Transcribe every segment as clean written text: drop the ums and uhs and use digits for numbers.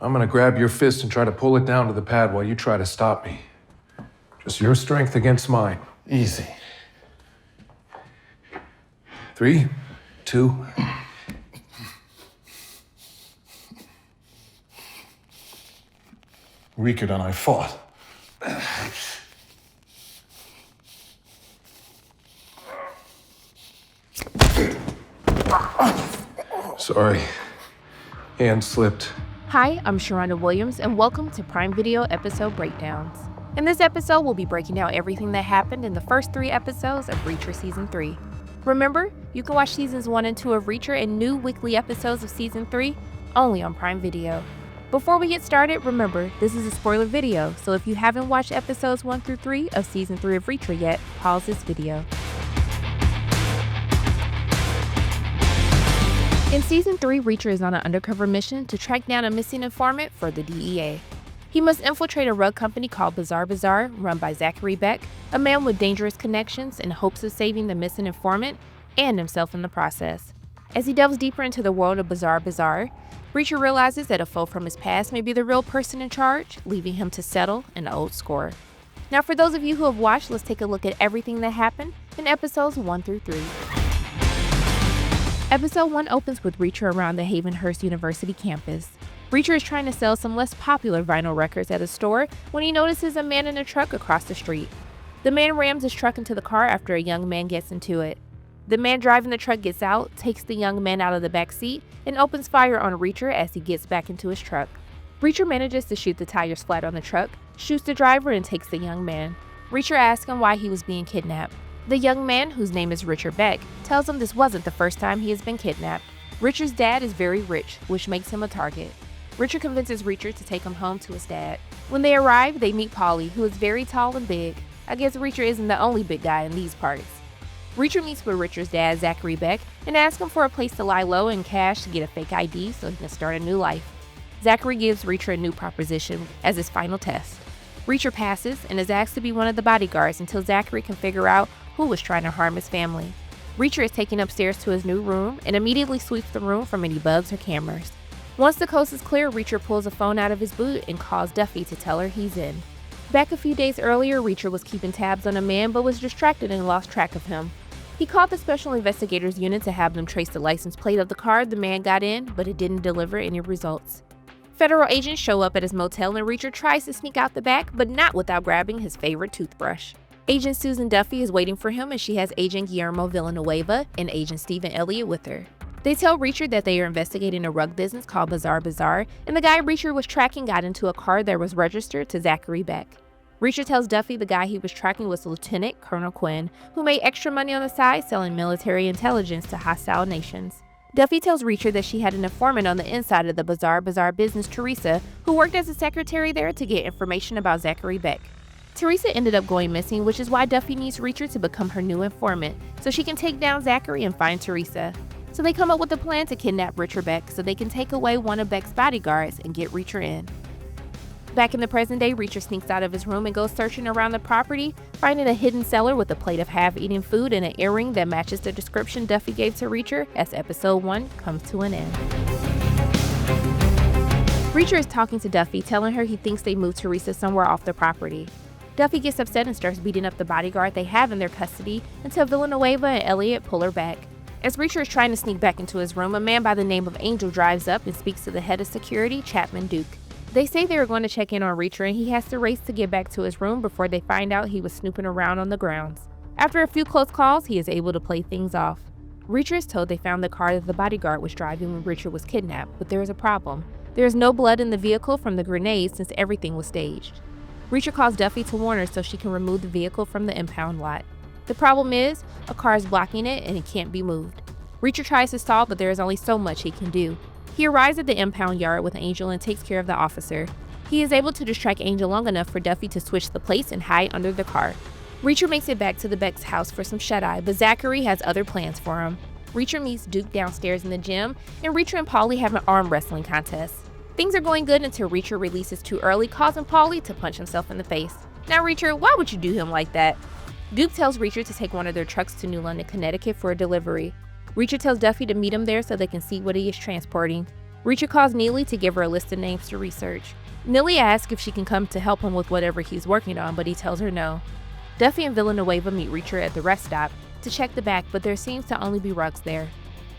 I'm gonna grab your fist and try to pull it down to the pad while you try to stop me. Just your strength against mine. Easy. 3, 2. Weaker than I thought. Sorry. Hand slipped. Hi, I'm Sharonda Williams, and welcome to Prime Video Episode Breakdowns. In this episode, we'll be breaking down everything that happened in the first 3 episodes of Reacher Season 3. Remember, you can watch Seasons 1 and 2 of Reacher and new weekly episodes of Season 3 only on Prime Video. Before we get started, remember, this is a spoiler video, so if you haven't watched episodes 1 through 3 of Season 3 of Reacher yet, pause this video. In Season 3, Reacher is on an undercover mission to track down a missing informant for the DEA. He must infiltrate a rug company called Bazaar, run by Zachary Beck, a man with dangerous connections, in hopes of saving the missing informant and himself in the process. As he delves deeper into the world of Bazaar, Reacher realizes that a foe from his past may be the real person in charge, leaving him to settle an old score. Now, for those of you who have watched, let's take a look at everything that happened in episodes 1 through 3. Episode 1 opens with Reacher around the Havenhurst University campus. Reacher is trying to sell some less popular vinyl records at a store when he notices a man in a truck across the street. The man rams his truck into the car after a young man gets into it. The man driving the truck gets out, takes the young man out of the back seat, and opens fire on Reacher as he gets back into his truck. Reacher manages to shoot the tires flat on the truck, shoots the driver, and takes the young man. Reacher asks him why he was being kidnapped. The young man, whose name is Richard Beck, tells him this wasn't the first time he has been kidnapped. Richard's dad is very rich, which makes him a target. Richard convinces Reacher to take him home to his dad. When they arrive, they meet Polly, who is very tall and big. I guess Reacher isn't the only big guy in these parts. Reacher meets with Richard's dad, Zachary Beck, and asks him for a place to lie low and cash to get a fake ID so he can start a new life. Zachary gives Reacher a new proposition as his final test. Reacher passes and is asked to be one of the bodyguards until Zachary can figure out who was trying to harm his family. Reacher is taken upstairs to his new room and immediately sweeps the room from any bugs or cameras. Once the coast is clear, Reacher pulls a phone out of his boot and calls Duffy to tell her he's in. Back a few days earlier, Reacher was keeping tabs on a man but was distracted and lost track of him. He called the Special Investigators Unit to have them trace the license plate of the car the man got in, but it didn't deliver any results. Federal agents show up at his motel and Reacher tries to sneak out the back, but not without grabbing his favorite toothbrush. Agent Susan Duffy is waiting for him and she has Agent Guillermo Villanueva and Agent Stephen Elliott with her. They tell Reacher that they are investigating a rug business called Bazaar, and the guy Reacher was tracking got into a car that was registered to Zachary Beck. Reacher tells Duffy the guy he was tracking was Lieutenant Colonel Quinn, who made extra money on the side selling military intelligence to hostile nations. Duffy tells Reacher that she had an informant on the inside of the Bazaar business, Teresa, who worked as a secretary there to get information about Zachary Beck. Teresa ended up going missing, which is why Duffy needs Reacher to become her new informant, so she can take down Zachary and find Teresa. So they come up with a plan to kidnap Richard Beck so they can take away one of Beck's bodyguards and get Reacher in. Back in the present day, Reacher sneaks out of his room and goes searching around the property, finding a hidden cellar with a plate of half-eaten food and an earring that matches the description Duffy gave to Reacher as episode 1 comes to an end. Reacher is talking to Duffy, telling her he thinks they moved Teresa somewhere off the property. Duffy gets upset and starts beating up the bodyguard they have in their custody until Villanueva and Elliot pull her back. As Reacher is trying to sneak back into his room, a man by the name of Angel drives up and speaks to the head of security, Chapman Duke. They say they are going to check in on Reacher and he has to race to get back to his room before they find out he was snooping around on the grounds. After a few close calls, he is able to play things off. Reacher is told they found the car that the bodyguard was driving when Reacher was kidnapped, but there is a problem. There is no blood in the vehicle from the grenades since everything was staged. Reacher calls Duffy to warn her so she can remove the vehicle from the impound lot. The problem is, a car is blocking it and it can't be moved. Reacher tries to stall, but there is only so much he can do. He arrives at the impound yard with Angel and takes care of the officer. He is able to distract Angel long enough for Duffy to switch the plates and hide under the car. Reacher makes it back to the Beck's house for some shut-eye, but Zachary has other plans for him. Reacher meets Duke downstairs in the gym, and Reacher and Paulie have an arm wrestling contest. Things are going good until Reacher releases too early, causing Paulie to punch himself in the face. Now Reacher, why would you do him like that? Duke tells Reacher to take one of their trucks to New London, Connecticut for a delivery. Reacher tells Duffy to meet him there so they can see what he is transporting. Reacher calls Neely to give her a list of names to research. Neely asks if she can come to help him with whatever he's working on, but he tells her no. Duffy and Villanueva meet Reacher at the rest stop to check the back, but there seems to only be rugs there.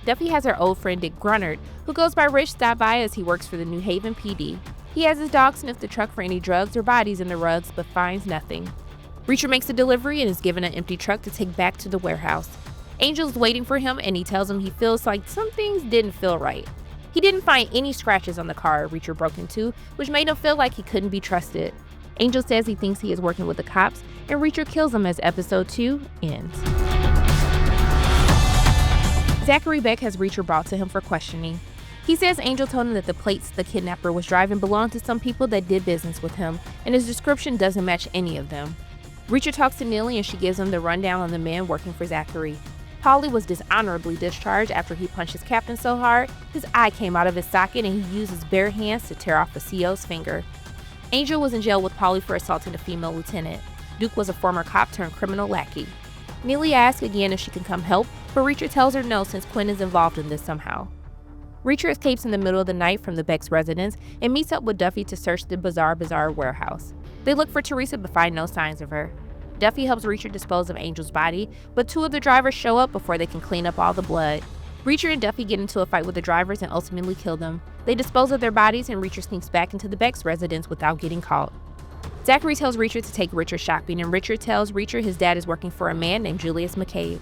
Duffy has her old friend Dick Grunnert, who goes by Rich, stop by as he works for the New Haven PD. He has his dog sniff the truck for any drugs or bodies in the rugs, but finds nothing. Reacher makes a delivery and is given an empty truck to take back to the warehouse. Angel's waiting for him and he tells him he feels like some things didn't feel right. He didn't find any scratches on the car Reacher broke into, which made him feel like he couldn't be trusted. Angel says he thinks he is working with the cops, and Reacher kills him as episode 2 ends. Zachary Beck has Reacher brought to him for questioning. He says Angel told him that the plates the kidnapper was driving belonged to some people that did business with him, and his description doesn't match any of them. Reacher talks to Neely and she gives him the rundown on the men working for Zachary. Paulie was dishonorably discharged after he punched his captain so hard, his eye came out of his socket and he used his bare hands to tear off the CO's finger. Angel was in jail with Paulie for assaulting a female lieutenant. Duke was a former cop turned criminal lackey. Neely asks again if she can come help, but Reacher tells her no since Quinn is involved in this somehow. Reacher escapes in the middle of the night from the Beck's residence and meets up with Duffy to search the bizarre warehouse. They look for Teresa but find no signs of her. Duffy helps Reacher dispose of Angel's body, but 2 of the drivers show up before they can clean up all the blood. Reacher and Duffy get into a fight with the drivers and ultimately kill them. They dispose of their bodies and Reacher sneaks back into the Beck's residence without getting caught. Zachary tells Reacher to take Richard shopping, and Richard tells Reacher his dad is working for a man named Julius McCabe.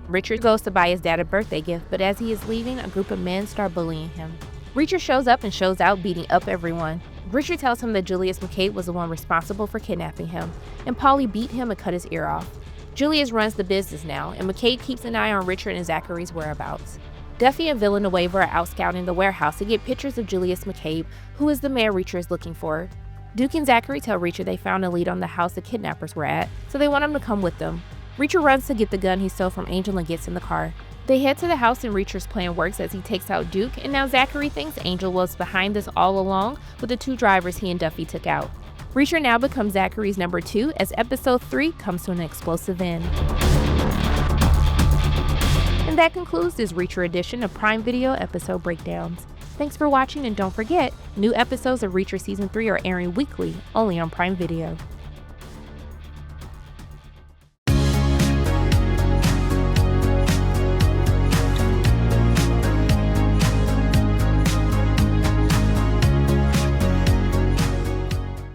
Richard goes to buy his dad a birthday gift, but as he is leaving, a group of men start bullying him. Reacher shows up and shows out, beating up everyone. Richard tells him that Julius McCabe was the one responsible for kidnapping him, and Paulie beat him and cut his ear off. Julius runs the business now, and McCabe keeps an eye on Richard and Zachary's whereabouts. Duffy and Villanueva are out scouting the warehouse to get pictures of Julius McCabe, who is the man Reacher is looking for. Duke and Zachary tell Reacher they found a lead on the house the kidnappers were at, so they want him to come with them. Reacher runs to get the gun he stole from Angel and gets in the car. They head to the house and Reacher's plan works as he takes out Duke, and now Zachary thinks Angel was behind this all along with the 2 drivers he and Duffy took out. Reacher now becomes Zachary's number 2 as episode 3 comes to an explosive end. And that concludes this Reacher edition of Prime Video episode breakdowns. Thanks for watching, and don't forget, new episodes of Reacher Season 3 are airing weekly only on Prime Video.